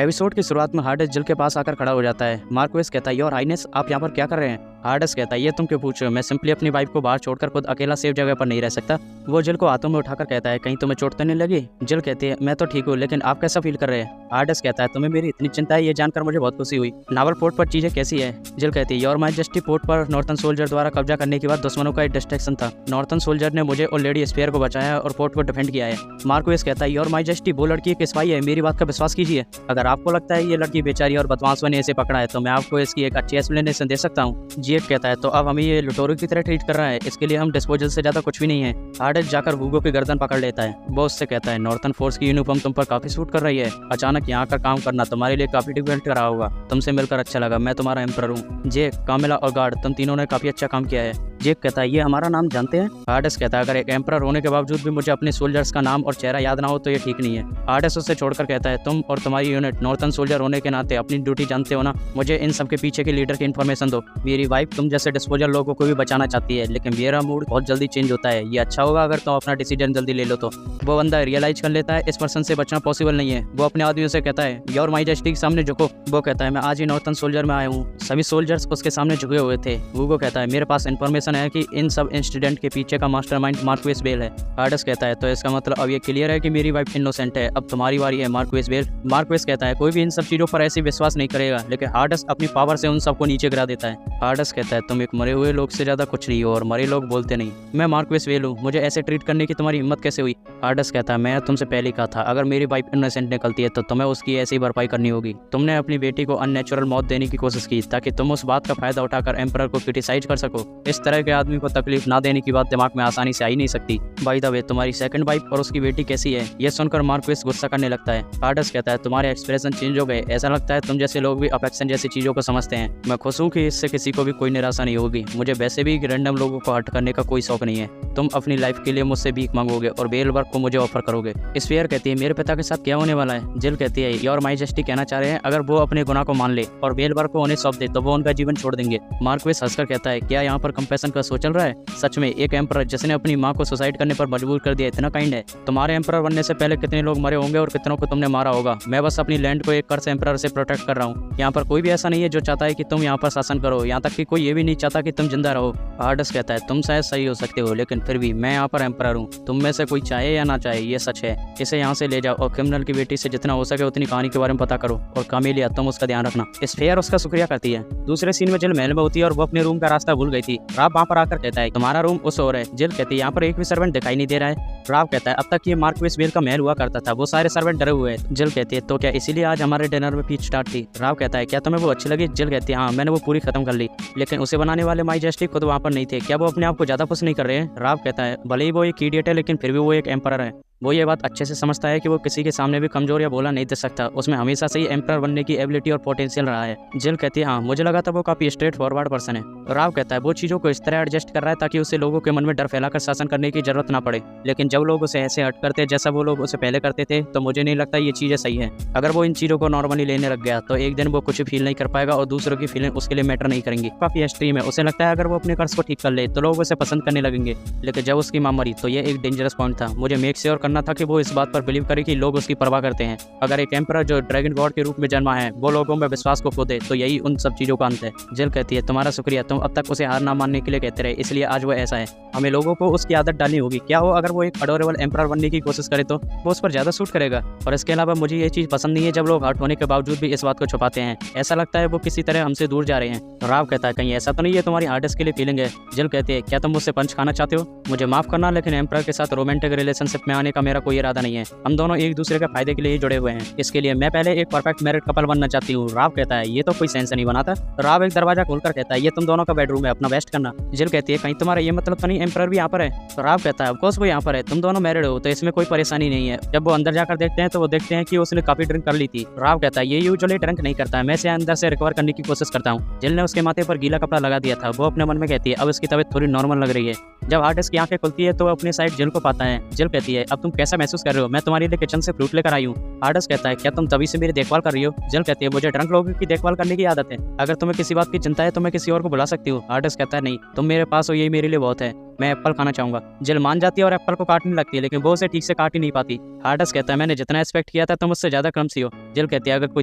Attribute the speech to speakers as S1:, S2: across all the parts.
S1: Episode की शुरुआत में हार्डेस जिल के पास आकर खड़ा हो जाता है। मार्क्वेस कहता है, योर हाइनेस, आप यहाँ पर क्या कर रहे हैं? हार्डेस कहता है, ये तुम क्यों पूछ रहे हो? मैं सिंपली अपनी वाइफ को बाहर छोड़कर खुद अकेला सेफ जगह पर नहीं रह सकता। वो जिल को हाथों में उठाकर कहता है, कहीं तुम्हें चोट तो नहीं लगी? जिल कहती है, मैं तो ठीक हूँ, लेकिन आप कैसा फील कर रहे हैं? हार्डेस कहता है, तुम्हें मेरी इतनी चिंता है, ये जानकर मुझे बहुत खुशी हुई। नावल पोर्ट पर चीजें कैसी है? जिल कहती है, योर मैजेस्टी, पोर्ट पर नॉर्थन सोल्जर द्वारा कब्जा करने के बाद दुश्मनों का एक डिस्ट्रैक्शन था। नॉर्थन सोल्जर ने मुझे और लेडी स्पेयर को बचाया और पोर्ट को डिफेंड किया है। मार्क्वेस कहता है, योर मैजेस्टी, वो लड़की एक स्पाई है, मेरी बात का विश्वास कीजिए। अगर आपको लगता है ये लड़की बेचारी और बदमाश ने इसे पकड़ा है, तो मैं आपको इसकी एक अच्छी एक्सप्लेनेशन दे सकता हूँ। जेट कहता है, तो अब हमें ये लुटोरू की तरह ट्रीट कर रहा है, इसके लिए हम डिस्पोजल से ज्यादा कुछ भी नहीं है। हार्डेस जाकर हुगो की गर्दन पकड़ लेता है। वो उससे कहता है, नॉर्थन फोर्स की यूनिफॉर्म तुम पर काफी सूट कर रही है। अचानक यहाँ कर काम करना तुम्हारे लिए काफी डिफिकल्ट रहा होगा। तुमसे मिलकर अच्छा लगा, मैं तुम्हारा एम्परर हूँ। जेक, कामिला और गार्ड, तुम तीनों ने काफी अच्छा काम किया है। जेक कहता है, ये हमारा नाम जानते हैं? हार्डेस कहता है, अगर एक एम्परर होने के बावजूद भी मुझे अपने सोल्जर्स का नाम और चेहरा याद ना हो तो ये ठीक नहीं है। हार्डेस उससे छोड़कर कहता है, तुम और तुम्हारी यूनिट नॉर्थन सोल्जर होने के नाते अपनी ड्यूटी जानते हो ना? मुझे इन सब के पीछे के लीडर की इन्फॉर्मेशन दो। मेरी वाइफ तुम जैसे डिस्पोजल लोगों को भी बचाना चाहती है, लेकिन मेरा मूड बहुत जल्दी चेंज होता है। ये अच्छा होगा अगर तुम अपना डिसीजन जल्दी ले लो तो। वो बंदा रियलाइज कर लेता है इस पर्सन से बचना पॉसिबल नहीं है। वो अपने आदमियों से कहता है, योर मैजेस्टी के सामने झुको। वो कहता है, मैं आज ही नॉर्थन सोल्जर में आया हूँ। सभी सोल्जर्स उसके सामने झुके हुए थे। वो कहता है, मेरे पास इन्फॉर्मेशन है कि इन सब इंसिडेंट के पीछे का मास्टरमाइंड मार्क्वेस बेल है। हार्डेस कहता है, तो इसका मतलब अब ये क्लियर है कि मेरी वाइफ इनोसेंट है। अब तुम्हारी बारी है मार्क्वेस बेल। मार्क्वेस कहता है, कोई भी इन सब चीजों पर ऐसे विश्वास नहीं करेगा, लेकिन हार्डेस अपनी पावर से उन सबको नीचे गिरा देता है। हार्डेस कहता है, तुम एक मरे हुए लोग से ज्यादा कुछ नहीं हो और मरे लोग बोलते नहीं। मैं मार्क्वेस बेल हूँ, मुझे ऐसे ट्रीट करने की तुम्हारी हिम्मत कैसे हुई? हार्डेस कहता है, मैं तुमसे पहले कहा था, अगर मेरी वाइफ इनोसेंट निकलती है तो तुम्हें उसकी ऐसी भरपाई करनी होगी। तुमने अपनी बेटी को अननेचुरल मौत देने की कोशिश की ताकि तुम उस बात का फायदा उठाकर एम्परर को क्रिटिसाइज कर सको। इस तरह के आदमी को तकलीफ ना देने की बात दिमाग में आसानी से आ ही नहीं सकती। बाय द वे, तुम्हारी सेकंड वाइफ और उसकी बेटी कैसी है? ये सुनकर मार्क्वेस गुस्सा करने लगता है। हार्डेस कहता है, तुम्हारे एक्सप्रेशन चेंज हो गए, ऐसा लगता है तुम जैसे लोग भी अफेक्शन जैसी चीजों को समझते हैं। मैं खुश हूँ कि इससे किसी को भी कोई निराशा नहीं होगी। मुझे वैसे भी रैंडम लोगों को हर्ट करने का कोई शौक नहीं है। तुम अपनी लाइफ के लिए मुझसे भीख मांगोगे और बेल वर्क को मुझे ऑफर करोगे। स्फीयर कहती है, मेरे पिता के साथ क्या होने वाला है? जिल कहती है, योर मैजेस्टी कहना चाह रहे हैं अगर वो अपने गुनाह को मान ले और बेल वर्क को उन्हें सौंप दे तो वो उनका जीवन छोड़ देंगे। मार्क्वेस हंसकर कहता है, क्या यहाँ पर कंपैशन का सोच चल रहा है? सच में एक एम्परर जिसने अपनी माँ को सुसाइड करने पर मजबूर कर दिया इतना काइंड है? तुम्हारे एम्परर बनने से पहले कितने लोग मरे होंगे और कितनों को तुमने मारा होगा। मैं बस अपनी लैंड को एक कर्स एम्परर से प्रोटेक्ट कर रहा हूँ। यहाँ पर कोई भी ऐसा नहीं है जो चाहता है कि तुम यहाँ पर शासन करो, यहाँ तक कि कोई ये भी नहीं चाहता कि तुम जिंदा रहो। हार्डेस कहता है, तुम शायद सही हो सकते हो, लेकिन फिर भी मैं यहाँ पर एम्परर हूँ। तुम में से कोई चाहे या ना चाहे, ये सच है। इसे यहाँ से ले जाओ और क्रिमिनल की बेटी से जितना हो सके उतनी कहानी के बारे में पता करो, और कामेलिया, तुम उसका ध्यान रखना। स्फीयर उसका शुक्रिया करती है। दूसरे सीन में जिल महल में होती है और वो अपने रूम का रास्ता भूल गई थी। राव वहाँ पर आकर कहता है, तुम्हारा रूम उस ओर है। जिल कहती है, यहाँ पर एक भी सर्वेंट दिखाई नहीं दे रहा है। राव कहता है, अब तक ये मार्क्वेस बेल का महल हुआ करता था, वो सारे सर्वेंट डरे हुए हैं। जिल कहती है, तो क्या इसीलिए आज हमारे डिनर में पीच स्टार्ट थी? राव कहता है, क्या तुम्हें वो अच्छी लगी? जिल कहती है, हाँ, मैंने वो पूरी खत्म कर ली, लेकिन उसे बनाने वाले मैजेस्टी खुद वहाँ पर नहीं थे। क्या वो अपने आप को ज्यादा खुश नहीं कर रहे हैं? राव कहता है, भले ही वो एक इडियट है, लेकिन फिर भी वो एक एम्परर है। वो ये बात अच्छे से समझता है कि वो किसी के सामने भी कमजोर या बोला नहीं दे सकता। उसमें हमेशा से ही एम्परर बनने की एबिलिटी और पोटेंशियल रहा है। जिल कहती है, हाँ, मुझे लगा था वो काफी स्ट्रेट फॉरवर्ड पर्सन है। राव कहता है, वो चीजों को इस तरह एडजस्ट कर रहा है ताकि उसे लोगों के मन में डर फैलाकर शासन करने की जरूरत ना पड़े। लेकिन जब लोग उसे ऐसे हर्ट करते जैसा वो लोग उसे पहले करते थे, तो मुझे नहीं लगता ये चीजें सही है। अगर वो इन चीजों को नॉर्मली लेने लग गया तो एक दिन वो कुछ फील नहीं कर पाएगा और दूसरों की फीलिंग उसके लिए मैटर नहीं करेंगी। काफी एक्सट्रीम है। उसे लगता है अगर वो अपने कर्ज को ठीक कर ले तो लोग उसे पसंद करने लगेंगे। लेकिन जब उसकी मां मरी तो ये एक डेंजरस पॉइंट था। मुझे मेक श्योर करना था कि वो इस बात पर बिलीव करे कि लोग उसकी परवाह करते हैं। अगर एक एम्परर जो ड्रैगन गॉड के रूप में जन्मा है वो लोगों में विश्वास को खो दे तो यही उन सब चीजों का अंत है। जिल कहती है, तुम्हारा शुक्रिया, तुम अब तक उसे हार ना मानने के लिए कहते रहे, इसलिए आज वो ऐसा है। हमें लोगों को उसकी आदत डालनी होगी। क्या हो अगर वो एक अडोरेबल एम्परर बनने की कोशिश करे तो वो उस पर ज्यादा सूट करेगा। और इसके अलावा मुझे ये चीज पसंद नहीं है जब लोग हर्ट होने के बावजूद भी इस बात को छुपाते हैं। ऐसा लगता है वो किसी तरह हमसे दूर जा रहे हैं। राव कहता है, कहीं ऐसा तो नहीं है तुम्हारी हार्डेस के लिए फीलिंग है? जिल कहती है, क्या तुम मुझसे पंच खाना चाहते हो? मुझे माफ करना, लेकिन एम्परर के साथ रोमांटिक रिलेशनशिप में आने का मेरा कोई इरादा नहीं है। हम दोनों एक दूसरे के फायदे के लिए ही जुड़े हुए हैं। इसके लिए मैं पहले एक परफेक्ट मैरिड कपल बनना चाहती हूँ। राव कहता है, ये तो कोई सेंस नहीं बनाता। राव एक दरवाजा खोलकर कहता है, ये तुम दोनों का बेडरूम है, अपना बेस्ट करना। जिल कहती है, कहीं तुम्हारा ये मतलब तो नहीं एम्परर भी यहाँ पर है? तो राव कहता है, ऑफ कोर्स वो यहाँ पर है, तुम दोनों मैरिड हो तो इसमें कोई परेशानी नहीं है। जब वो अंदर जाकर देखते हैं तो वो देखते हैं कि उसने काफी ड्रिंक कर ली थी। राव कहता है, ये यूजुअली ड्रिंक नहीं करता है, मैं इसे अंदर से रिकवर करने की कोशिश करता हूँ। जिल ने उसके माथे पर गीला कपड़ा लगा दिया था। वो अपने मन में कहती है, अब इसकी तबीयत थोड़ी नॉर्मल लग रही है। जब हार्डेस की आंखें खुलती है तो वो अपने साइड जिल को पाता है। जिल कहती है, अब तुम कैसा महसूस कर रहे हो? मैं तुम्हारे लिए किचन से फ्रूट लेकर आई हूँ। हार्डेस कहता है, क्या तुम तभी से मेरी देखभाल कर रही हो? जिल कहती है, मुझे ड्रंक लोगों की देखभाल करने की आदत है। अगर तुम्हें किसी बात की चिंता है तो मैं किसी और को बुला सकती हूँ। हार्डेस कहता है, नहीं, तुम मेरे पास हो, यही मेरे लिए बहुत है। मैं एप्पल खाना चाहूँगा। जिल मान जाती है और एप्पल को काटने लगती है, लेकिन वो उसे ठीक से काट ही नहीं पाती। हार्डस कहता है मैंने जितना एक्सपेक्ट किया था तुम उससे ज़्यादा क्रमसी हो। जिल कहती है अगर कोई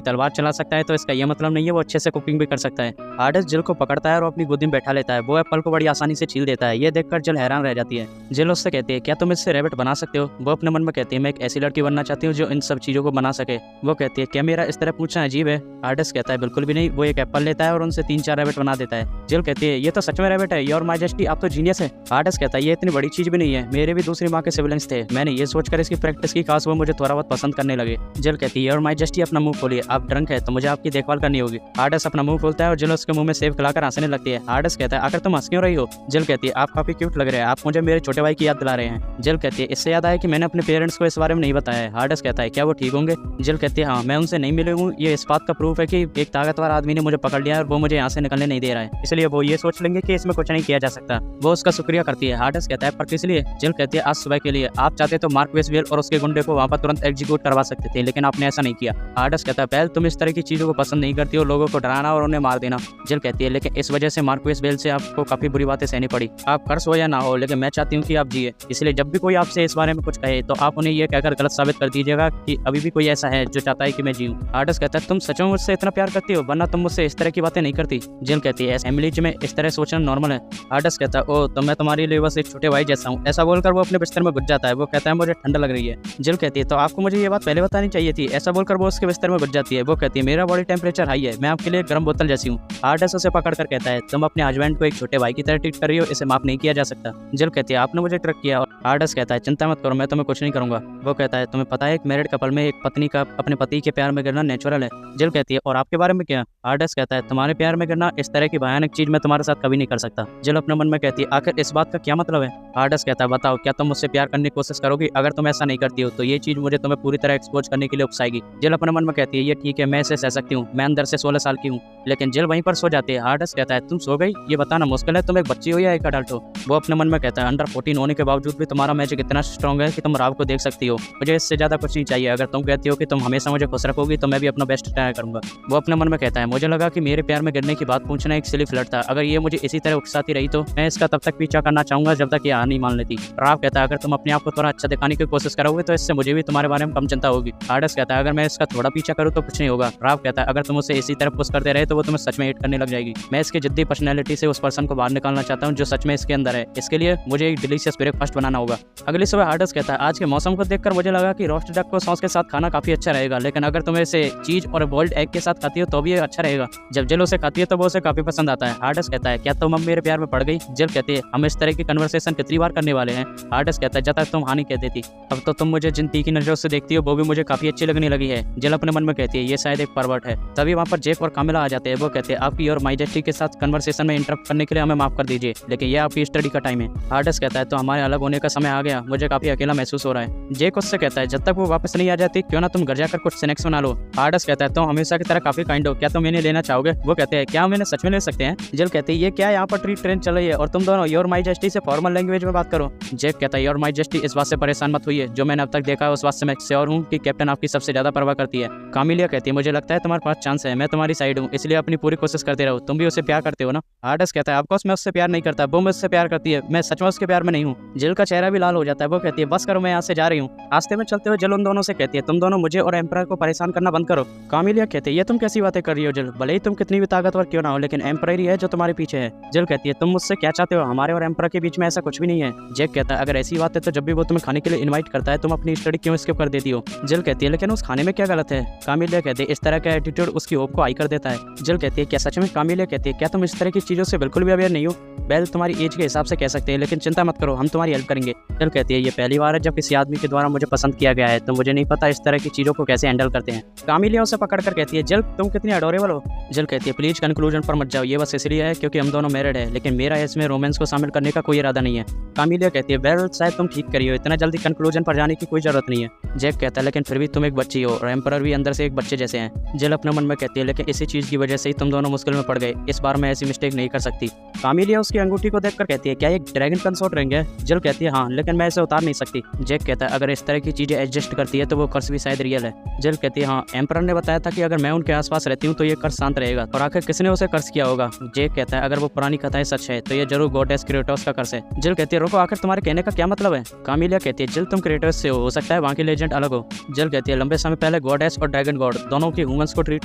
S1: तलवार चला सकता है तो इसका यह मतलब नहीं है वो अच्छे से कुकिंग भी कर सकता है। हार्डस जिल को पकड़ता है और अपनी गोदी में बैठा लेता है। वो एप्पल को बड़ी आसानी से छील देता है। ये देखकर जिल हैरान रह जाती है। जिल उससे कहती है क्या तुम इससे रैबिट बना सकते हो? वो अपने मन में कहती है मैं एक ऐसी लड़की बनना चाहती हूँ जो इन सब चीज़ों को बना सके। वो कहती है क्या मेरा इस तरह पूछना अजीब है? हार्डस कहता है बिल्कुल भी नहीं। वो एक एप्पल लेता है और उनसे 3-4 रैबिट बना देता है। जिल कहती है ये तो सच में रैबिट है, योर मैजेस्टी आप तो जीनियस है। हार्डस कहता है ये इतनी बड़ी चीज भी नहीं है, मेरे भी दूसरी माँ के सिबलिंग्स थे। मैंने ये सोचकर इसकी प्रैक्टिस की काश वो मुझे थोड़ा बहुत पसंद करने लगे। जिल कहती है योर मैजेस्टी अपना मुंह खोलिए, आप ड्रंक है तो मुझे आपकी देखभाल करनी होगी। हार्डस अपना मुंह खोलता है और जिल उसके मुंह में सेब खिलाकर हंसने लगती है। हार्डस कहता है आखिर तुम हंस क्यों रही हो? जिल कहती है आप काफी क्यूट लग रहे हैं, आप मुझे मेरे छोटे भाई की याद दिला रहे हैं। जिल कहती है इससे याद आया कि मैंने अपने पेरेंट्स को इस बारे में नहीं बताया है। हार्डस कहता है क्या वो ठीक होंगे? जिल कहती है हाँ मैं उनसे नहीं मिली हूँ, ये इस बात का प्रूफ है कि एक ताकतवर आदमी ने मुझे पकड़ लिया है और वो मुझे यहाँ से निकलने नहीं दे रहा है, इसलिए वो ये सोच लेंगे कि इसमें कुछ नहीं किया जा सकता। वो उसका शुक्रिया करती है। हार्डस कहता है पर किस लिए? जिल कहती है आज सुबह के लिए। आप चाहते तो मार्क वेसवेल और उसके गुंडे को वहाँ पर तुरंत एग्जीक्यूट करवा सकते थे, लेकिन आपने ऐसा नहीं किया। हार्डस कहता है पहले तुम इस तरह की चीजों को पसंद नहीं करती हो, लोगों को डराना और उन्हें मार देना। जिल कहती है लेकिन इस वजह से मार्क वेसवेल से आपको काफी बुरी बातें सहनी पड़ी। आप कर्स हो या ना हो, लेकिन मैं चाहती हूँ कि आप जिए, इसलिए जब भी कोई आपसे इस बारे में कुछ कहे तो आप उन्हें यह कहकर गलत साबित कर दीजिएगा कि अभी भी कोई ऐसा है जो चाहता है कि मैं जीऊँ। हार्डस कहता है तुम सच में मुझसे इतना प्यार करती हो, वरना तुम मुझसे इस तरह की बातें नहीं करती। जिल कहती है एमिली में इस तरह सोचना नॉर्मल है। हार्डस कहता है ओ तो मैं तुम्हारे लिए बस एक छोटे भाई जैसा हूँ। ऐसा बोलकर वो अपने बिस्तर में घुस जाता है। वो कहता है मुझे ठंड लग रही है। जिल कहती है तो आपको मुझे ये बात पहले बतानी चाहिए थी। ऐसा बोलकर वो उसके बिस्तर में घुस जाती है। वो कहती है मेरा बॉडी टेम्परेचर हाई है, मैं आपके लिए गर्म बोतल जैसी हूँ। हार्डस उसे पकड़कर कहता है तुम अपने हस्बैंड को एक छोटे भाई की तरह ट्रीट कर रही हो, इसे माफ नहीं किया जा सकता। जिल कहती है आपने मुझे ट्रक किया। और हार्डस कहता है चिंता मत करो, मैं तुम्हें कुछ नहीं करूंगा। वो कहता है तुम्हें पता है एक मैरिड कपल में एक पत्नी का अपने पति के प्यार में गिरना नेचुरल है। जिल कहती है और आपके बारे में क्या? हार्डस कहता है तुम्हारे प्यार में गिरना इस तरह की भयानक चीज मैं तुम्हारे साथ कभी नहीं कर सकता। जिल अपने मन में कहती है आखिर इस बात का क्या मतलब है? हार्डस कहता है बताओ क्या तुम मुझसे प्यार करने की कोशिश करोगी? अगर तुम ऐसा नहीं करती हो तो ये चीज मुझे तुम्हें पूरी तरह एक्सपोज करने के लिए उकसाएगी। जिल अपने मन में कहती है ये ठीक है, मैं इसे सह सकती हूँ, मैं अंदर से 16 साल की हूँ। लेकिन जिल वहीं पर सो जाती है। हार्डस कहता है तुम सो गई? ये बताना मुश्किल है, तुम एक बच्ची हो या एक अडल्ट हो? वो अपने मन में कहता है अंडर 14 होने के बावजूद भी तुम्हारा मैजिक इतना स्ट्रॉन्ग है कि तुम राव को देख सकती हो, मुझे इससे ज्यादा कुछ नहीं चाहिए। अगर तुम कहती हो कि तुम हमेशा मुझे खुश रखोगी तो मैं भी अपना बेस्ट ट्राई करूंगा। वो अपने मन में कहता है मुझे लगा कि मेरे प्यार में गिरने की बात पूछना एक सिली फ्लर्ट था, अगर ये मुझे इसी तरह उकसाती रही तो मैं इसका तब तक पीछा करना चाहूंगा जब तक ये हार नहीं मान लेती। राव कहता है अगर तुम अपने आप को थोड़ा अच्छा दिखाने की कोशिश करोगे तो इससे मुझे भी तुम्हारे बारे में कम चिंता होगी। हार्डस कहता है अगर मैं इसका थोड़ा पीछा करूँ तो कुछ नहीं होगा। राव कहता है अगर तुम उसे इसी तरह पुश करते रहे तो वो तुम्हें सच में हिट करने लग जाएगी। मैं इसकी जिद्दी पर्सनैलिटी से उस पर्सन को बाहर निकालना चाहता हूँ जो सच में इसके अंदर है, इसके लिए मुझे एक डिलीशियस ब्रेकफास्ट बनाना होगा। अगली सुबह हार्डस कहता है आज के मौसम को देखकर मुझे लगा कि रोस्ट डक को सॉस के साथ खाना काफी अच्छा रहेगा, लेकिन अगर तुम इसे चीज और बॉइल्ड एग के साथ खाती हो तो भी ये अच्छा रहेगा। जब जिल उसे खाती है तो वो उसे काफी पसंद आता है। हार्डस कहता है क्या तुम अब मेरे प्यार में पड़ गई? जिल कहती है हम इस तरह की कन्वर्सेशन कितनी बार करने वाले हैं? हार्डस कहता है जब तक तुम हाँ नहीं कह देती। अब तो तुम मुझे जिन तीखी नजरों से देखती हो वो भी मुझे काफी अच्छी लगने लगी है। जिल अपने मन में कहती है ये शायद एक परवर्ट है। तभी वहाँ पर जेक और कामिला आ जाते हैं। वो कहते हैं आपकी और माइजेस्टी के साथ कन्वर्सेशन में इंटरप्ट करने के लिए हमें माफ कर दीजिए, लेकिन ये आपकी स्टडी का टाइम है। हार्डस कहता है तो हमारे अलग होने का समय आ गया, मुझे काफी अकेला महसूस हो रहा है। जेक उससे कहता है जब तक वो वापस नहीं आ जाती क्यों ना तुम घर जाकर कुछ स्नैक्स बना लो। हार्डस कहता है तुम हमेशा की तरह काफी काइंड हो, क्या तुम इन्हें लेना चाहोगे? वो कहते हैं क्या हम इन्हें सच में ले सकते हैं? जिल कहती है ये क्या यहाँ पर ट्रीट ट्रेन चल रही है और तुम दोनों योर माइजेस्टी से फॉर्मल लैंग्वेज में बात करो। जेक कहता है योर माइजेस्टी इस बात से परेशान मत हुई है, जो मैंने अब तक देखा है उस बात से मैं श्योर हूँ कि कैप्टन आपकी सबसे ज्यादा परवाह करती है। कामिलिया कहती है मुझे लगता है तुम्हारे पास चांस है, मैं तुम्हारी साइड हूँ, इसलिए अपनी पूरी कोशिश करते रहो, तुम भी उसे प्यार करते हो ना? हार्डस कहता है ऑफकोर्स मैं उससे प्यार नहीं करता, वो मुझसे प्यार करती है, मैं सच में उसके प्यार में नहीं हूँ। जिल का चेहरा भी लाल हो जाता है। वो कहती है बस करो मैं यहाँ से जा रही हूँ। रास्ते में चलते हुए जिल उन दोनों से कहती है तुम दोनों मुझे और एम्परर को परेशान करना बंद करो। कामिलिया कहती है ये तुम कैसी बातें कर रही हो जिल, भले ही तुम कितनी भी ताकतवर क्यों ना हो लेकिन एम्परर ही है जो तुम्हारे पीछे है। जिल कहती है तुम मुझसे क्या चाहते हो? हमारे और एम्परर के बीच में ऐसा कुछ भी नहीं है। जेक कहता है अगर ऐसी बात है तो जब भी वो तुम्हें खाने के लिए इन्वाइट करता है तुम अपनी स्टडी क्यों स्किप कर देती हो? जिल कहती है लेकिन उस खाने में क्या गलत है? कामिलिया कहती है इस तरह का एटीट्यूड उसकी होप को हाई कर देता है। जिल कहती है क्या सच में? कामिलिया कहती है क्या तुम इस तरह की चीजों से बिल्कुल भी अवेयर नहीं हो? बेल तुम्हारी एज के हिसाब से कह सकते हैं, लेकिन चिंता मत करो हम तुम्हारी हेल्प करेंगे। जिल कहती है ये पहली बार है जब किसी आदमी के द्वारा मुझे पसंद किया गया है, तो मुझे नहीं पता इस तरह की चीजों को कैसे हैंडल करते हैं। कामिलिया उसे पकड़कर कहती है जिल तुम कितनी अडोरेबल हो। जिल कहती है प्लीज कंक्लूजन पर मत जाओ, ये बस इसलिए है क्योंकि हम दोनों मैरिड है, लेकिन मेरा इसमें रोमांस को शामिल करने का कोई इरादा नहीं है। कामिलिया कहती है वेल शायद तुम ठीक करी हो, इतना जल्दी कंक्लूजन पर जाने की कोई जरूरत नहीं है। जैक कहता है लेकिन फिर भी तुम एक बच्ची हो और एम्परर भी अंदर से एक बच्चे जैसे हैं। जिल अपने मन में कहती है लेकिन इसी चीज की वजह से ही तुम दोनों मुश्किल में पड़ गए, इस बार मैं ऐसी मिस्टेक नहीं कर सकती। कामिलिया उसकी अंगूठी को देखकर कहती है क्या एक ड्रैगन कंसोर्ट रिंग है? जिल कहती है हाँ, लेकिन मैं इसे उतार नहीं सकती। जैक कहता है अगर इस तरह की चीजें एडजस्ट करती है तो वो कर्स भी शायद रियल है। जिल कहती है हाँ, एम्परर ने बताया था कि अगर मैं उनके आसपास रहती हूँ तो ये कर्स शांत रहेगा, और आखिर किसने उसे कर्स किया होगा? जैक कहता है अगर वो पुरानी कथाएं सच है तो ये जरूर गॉडेस क्रेटोस का कर्स है। जिल कहती है रुको, आखिर तुम्हारे कहने का क्या मतलब है? कामिलिया कहती है जिल तुम क्रेटोस से हो सकता है वहाँ की लेजेंड अलग हो। जिल कहती है लंबे समय पहले गॉडेस और ड्रैगन गॉड दोनों की ह्यूमंस को ट्रीट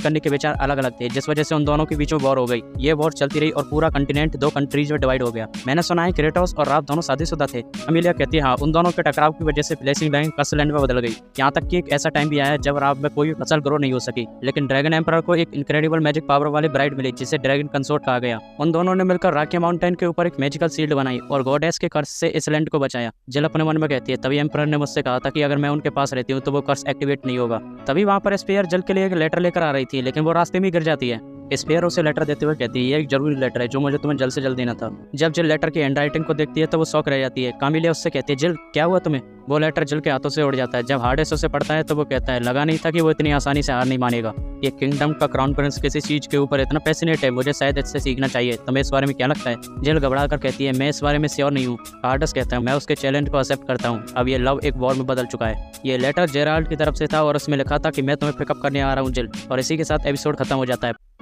S1: करने के विचार अलग अलग थे, जिस वजह से उन दोनों के बीच में वॉर हो गई। ये वॉर चलती रही और पूरा कंटिनेंट 2 कंट्रीज में डिवाइड हो गया। मैंने सुना है क्रेटोस और राफ दोनों शादीशुदा थे। कामिलिया कहती है हाँ, उन दोनों के टकराव की वजह से ब्लेसिंग लैंड कर्सलैंड में बदल गई। यहाँ तक कि एक ऐसा टाइम भी आया जब राफ में कोई भी फसल ग्रो नहीं हो सकी, लेकिन ड्रैगन एम्परर को एक इनक्रेडिबल मैजिक पावर वाली ब्राइड मिली जिसे ड्रैगन कंसोर्ट कहा गया। उन दोनों ने मिलकर राकी माउंटेन के ऊपर एक मैजिकल शील्ड बनाई और गॉडेस के कर्स से इस लैंड को बचाया। जिल अपने मन में कहती है तभी एम्परर ने मुझसे कहा था कि अगर मैं उनके पास रहती हूँ तो वो कर्स एक्टिवेट नहीं होगा। तभी वहाँ पर स्पेयर जिल के लिए एक लेटर लेकर आ रही थी, लेकिन वो रास्ते में गिर जाती है। स्पेयर उसे लेटर देते हुए कहती है ये एक जरूरी लेटर है जो मुझे तुम्हें जल्द से जल्द देना था। जब जिल लेटर की हैंड राइटिंग को देखती है तो वो शॉक रह जाती है। कामिलिया उससे कहती है जिल क्या हुआ तुम्हें? वो लेटर जिल के हाथों से उड़ जाता है। जब हार्डेस उसे पढ़ता है तो वो कहता है लगा नहीं था कि वो इतनी आसानी से हार नहीं मानेगा। ये किंगडम का क्राउन प्रिंस किसी चीज के ऊपर इतना पैशनेट है, मुझे शायद इससे सीखना चाहिए। तुम्हें इस बारे में क्या लगता है? जिल घबरा कर कहती है मैं इस बारे में श्योर नहीं हूँ। हार्डेस कहता है मैं उसके चैलेंज को एक्सेप्ट करता हूँ। अब ये लव एक वॉर में बदल चुका है। ये लेटर जेराल्ड की तरफ से था और उसमें लिखा था कि मैं तुम्हें पिकअप करने आ रहा हूँ जिल। और इसी के साथ एपिसोड खत्म हो जाता है।